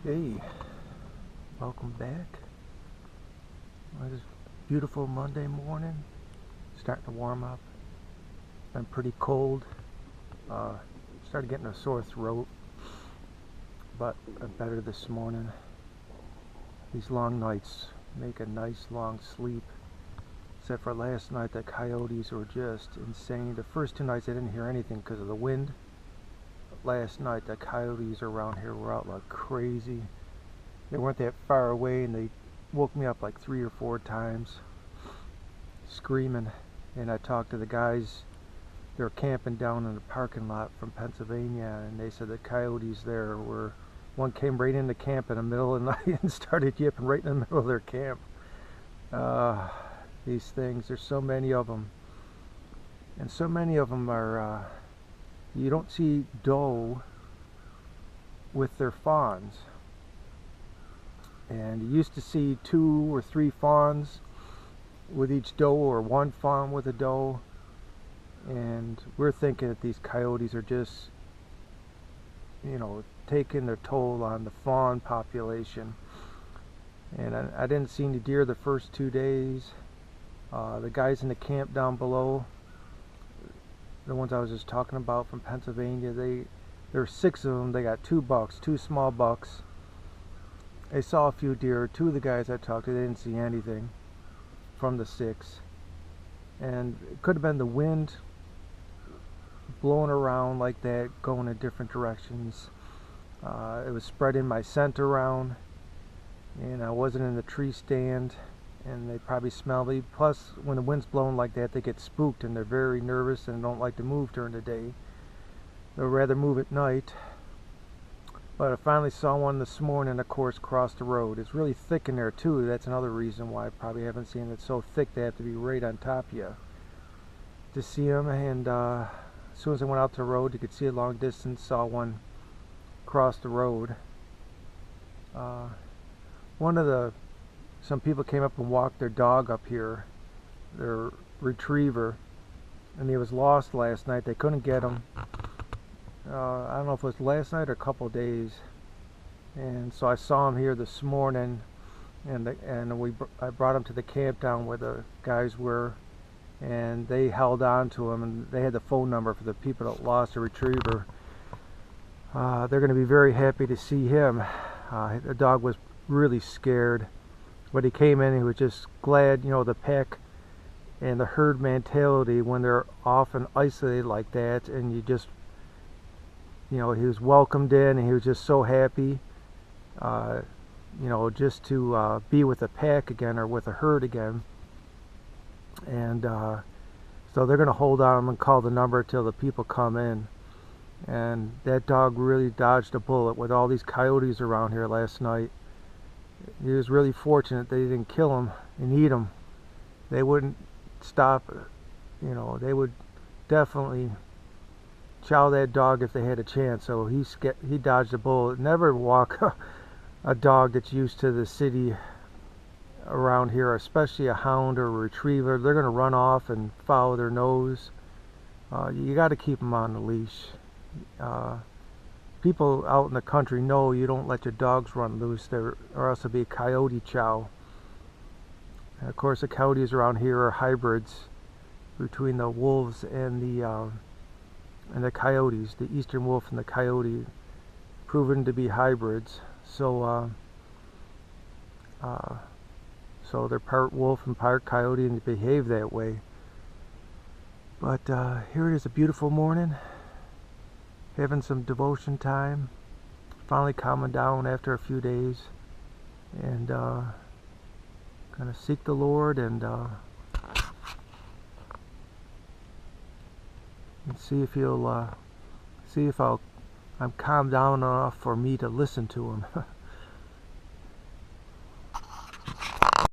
Hey, welcome back. It's beautiful Monday morning. Starting to warm up. Been pretty cold. Uh, Started getting a sore throat, but I'm better this morning. These long nights make a nice long sleep. Except for last night, the coyotes were just insane. The first 2 nights I didn't hear anything because of the wind. But last night, the coyotes around here were out like crazy. They weren't that far away, and they woke me up like 3 or 4 times screaming. And I talked to the guys. They were camping down in the parking lot from Pennsylvania, and they said the coyotes there were, one came right into camp in the middle of the night and started yipping right in the middle of their camp. These things, there's so many of them, and so many of them are you don't see doe with their fawns. And you used to see 2 or 3 fawns with each doe, or 1 fawn with a doe. And we're thinking that these coyotes are just, taking their toll on the fawn population. And I didn't see any deer the first 2 days. The guys in the camp down below, the ones I was just talking about from Pennsylvania, there were 6 of them. They got 2 bucks, 2 small bucks. They saw a few deer. 2 of the guys I talked to, they didn't see anything from the 6. And it could have been the wind blowing around like that, going in different directions. It was spreading my scent around, and I wasn't in the tree stand, and they probably smell me. Plus, when the wind's blowing like that, they get spooked, and they're very nervous and don't like to move during the day. They'll rather move at night. But I finally saw one this morning, of course, across the road. It's really thick in there too. That's another reason why I probably haven't seen it. It's so thick they have to be right on top of you to see them. And as soon as I went out to the road, you could see a long distance. Saw one cross the road. Some people came up and walked their dog up here, their retriever, and he was lost last night. They couldn't get him. I don't know if it was last night or a couple of days, and so I saw him here this morning, and I brought him to the camp down where the guys were, and they held on to him, and they had the phone number for the people that lost a retriever. They're going to be very happy to see him. The dog was really scared, but he came in and he was just glad. The pack and the herd mentality, when they're often isolated like that, and you just, he was welcomed in, and he was just so happy, just to be with a pack again, or with a herd again. And so they're going to hold on him and call the number till the people come in. And that dog really dodged a bullet with all these coyotes around here last night. He was really fortunate they didn't kill him and eat him. They wouldn't stop, they would definitely chow that dog if they had a chance. So he dodged a bullet. Never walk a dog that's used to the city around here, especially a hound or a retriever. They're going to run off and follow their nose. You got to keep them on the leash. People out in the country know you don't let your dogs run loose, or else it'll be a coyote chow. And of course, the coyotes around here are hybrids between the wolves and the coyotes. The eastern wolf and the coyote, proven to be hybrids. So they're part wolf and part coyote, and they behave that way. But here it is, a beautiful morning, having some devotion time, finally calming down after a few days, and gonna seek the Lord and see if I'm calmed down enough for me to listen to him.